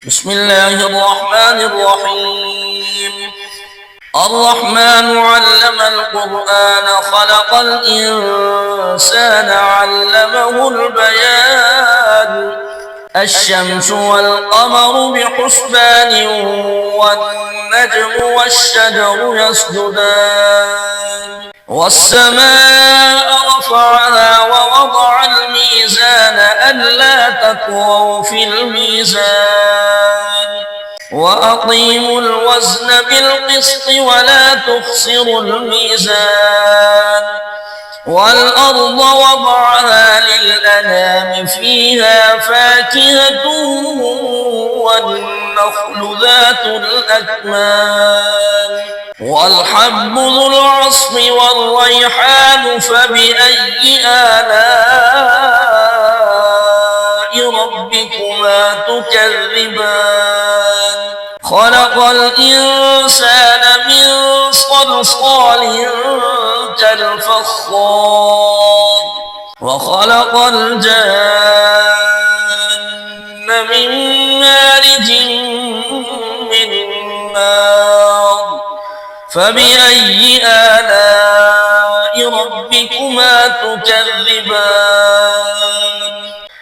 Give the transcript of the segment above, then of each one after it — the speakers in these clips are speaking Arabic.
بسم الله الرحمن الرحيم. الرحمن علم القرآن خلق الإنسان علمه البيان. الشمس والقمر بحسبان والنجم والشجر يسجدان والسماء رفعها ووضع الميزان ألا تطغوا في الميزان وأقيموا الوزن بالقسط ولا تخسروا الميزان والأرض وضعها للأنام فيها فاكهة والنخل ذات الأكمام والحب ذو العصف والريحان فبأي آلاء ربكما تكذبان خلق الإنسان من صلصال كالفخار وخلق الجان من مارج من نار فبأي آلاء ربكما تكذبان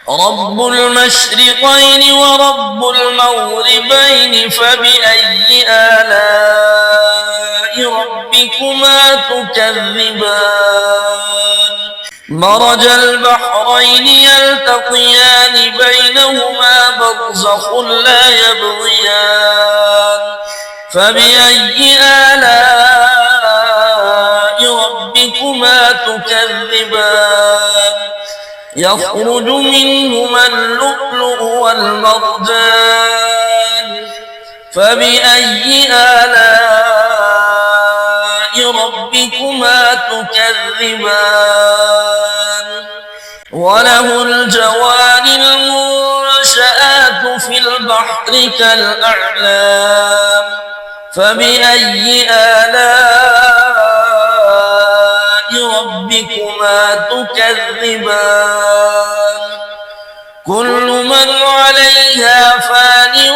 رب المشرقين ورب المغربين فبأي آلاء ربكما تكذبان مرج البحرين يلتقيان بينهما برزخ لا يبغيان فبأي آلاء ربكما تكذبان يخرج منهما اللؤلؤ والمرجان فبأي آلاء ربكما تكذبان وله الجوار المنشآت في البحر كالأعلام فبأي آلاء ربكما تكذبان كل من عليها فان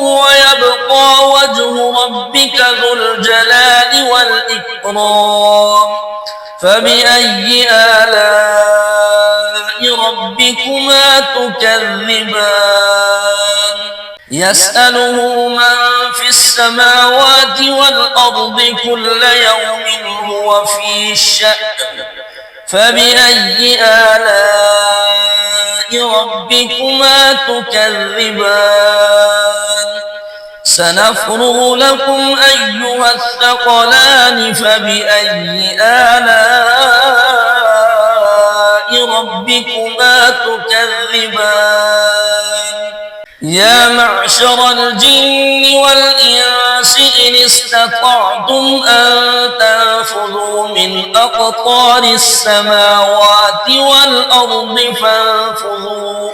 ويبقى وجه ربك ذو الجلال والإكرام فبأي آلاء ربكما تكذبان يسأله من في السماوات والأرض كل يوم هو في شأن فبأي آلاء ربكما تكذبان سنفرغ لكم أيها الثقلان فبأي آلاء ربكما تكذبان يا معشر الجن والإنس إن استطعتم أن تنفذوا من أقطار السماوات والأرض فانفذوا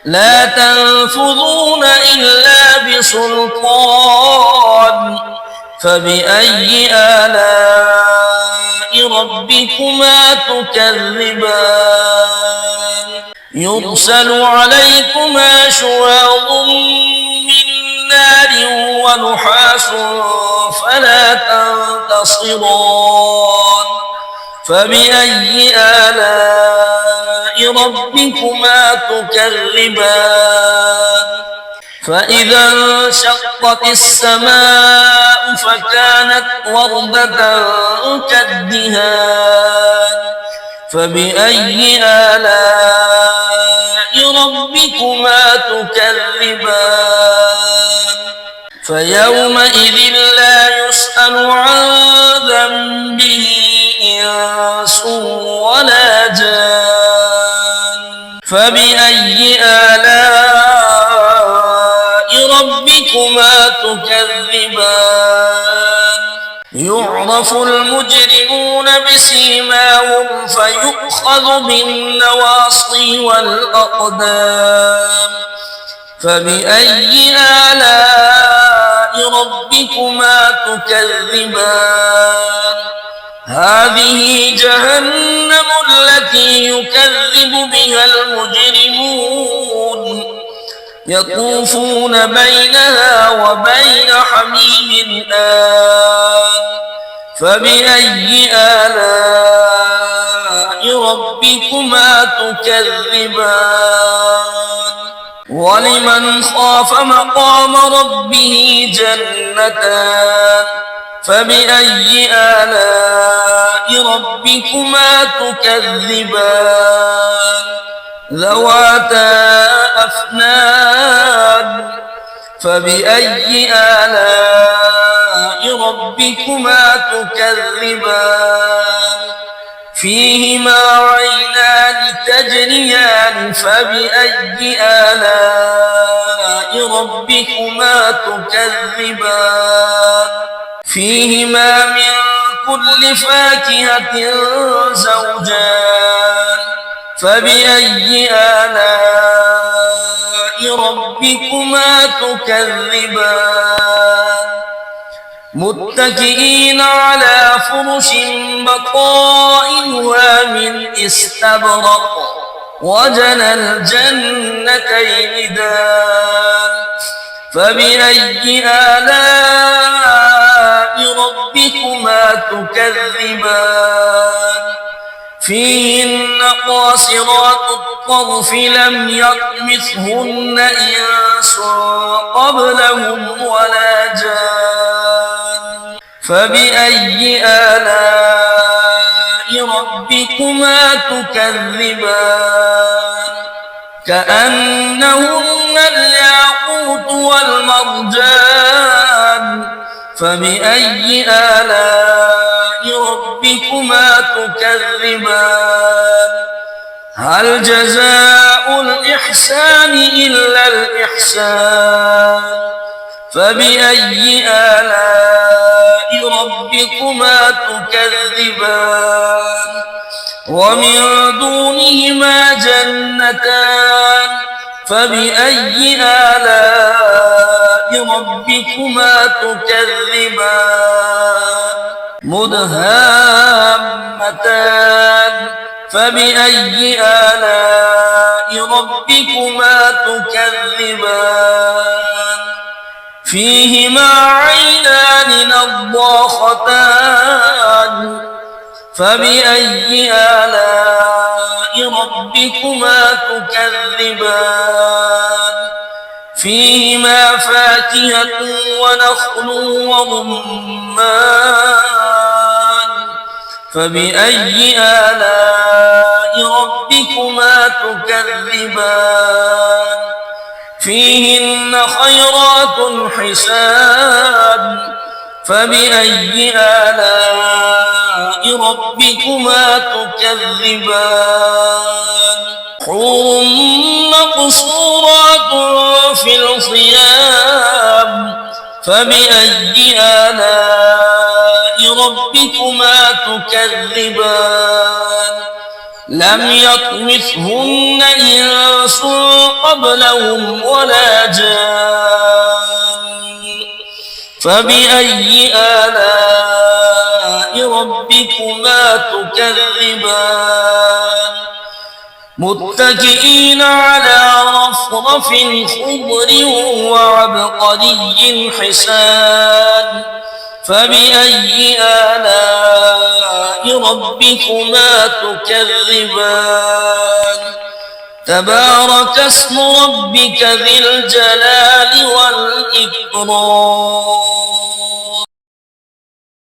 لا تنفذون إلا بسلطان فبأي آلاء ربكما تكذبان يرسل عليكما شواظ من نار ونحاس فلا تنتصران فبأي آلاء ربكما تكذبان فإذا انشقت السماء فكانت وردة كالدهان فبأي آلاء ربكما تكذبان فيومئذ لا يسأل عن ذنبه إنس ولا جان فبأي آلاء ربكما تكذبان يعرف المجرمون بسيماهم فيؤخذ بالنواصي والأقدام فبأي آلاء ربكما تكذبان هذه جهنم التي يكذب بها المجرمون يطوفون بينها وبين حميم آن فبأي آلاء ربكما تكذبان ولمن خاف مقام ربه جنتان فبأي آلاء ربكما تكذبان ذواتا أفنان فبأي آلاء ربكما تكذبان فيهما عينان تجريان فبأي آلاء ربكما تكذبان فيهما من كل فاكهة زوجان فبأي آلاء ربكما تكذبان متكئين على فرش بطائنها من استبرق وجنى الجنتين دان فبأي آلاء ربكما تكذبان فيهن قاصرات الطرف لم يطمثهن إنس قبلهم ولا جان فبأي آلاء ربكما تكذبان كأنهن الياقوت والمرجان فبأي آلاء ربكما تكذبان هل جزاء الإحسان إلا الإحسان فبأي آلاء ربكما تكذبان ومن دونهما جنتان فبأي آلاء ربكما تكذبان مدهامتان فبأي آلاء ربكما تكذبان فيهما عينان نضاختان فبأي آلاء ربكما تكذبان فيهما فاكهة ونخل ورمان فبأي آلاء ربكما تكذبان فيهن خيرات حسان فبأي آلاء ربكما تكذبان حور مقصورات في الخيام فبأي آلاء ربكما تكذبان لم يطمثهن إنس قبلهم ولا جان فبأي آلاء ربكما تكذبان متكئين على رفرف خضر وعبقري حسان فبأي آلاء ربكما تكذبان تبارك اسم ربك ذي الجلال والإكرام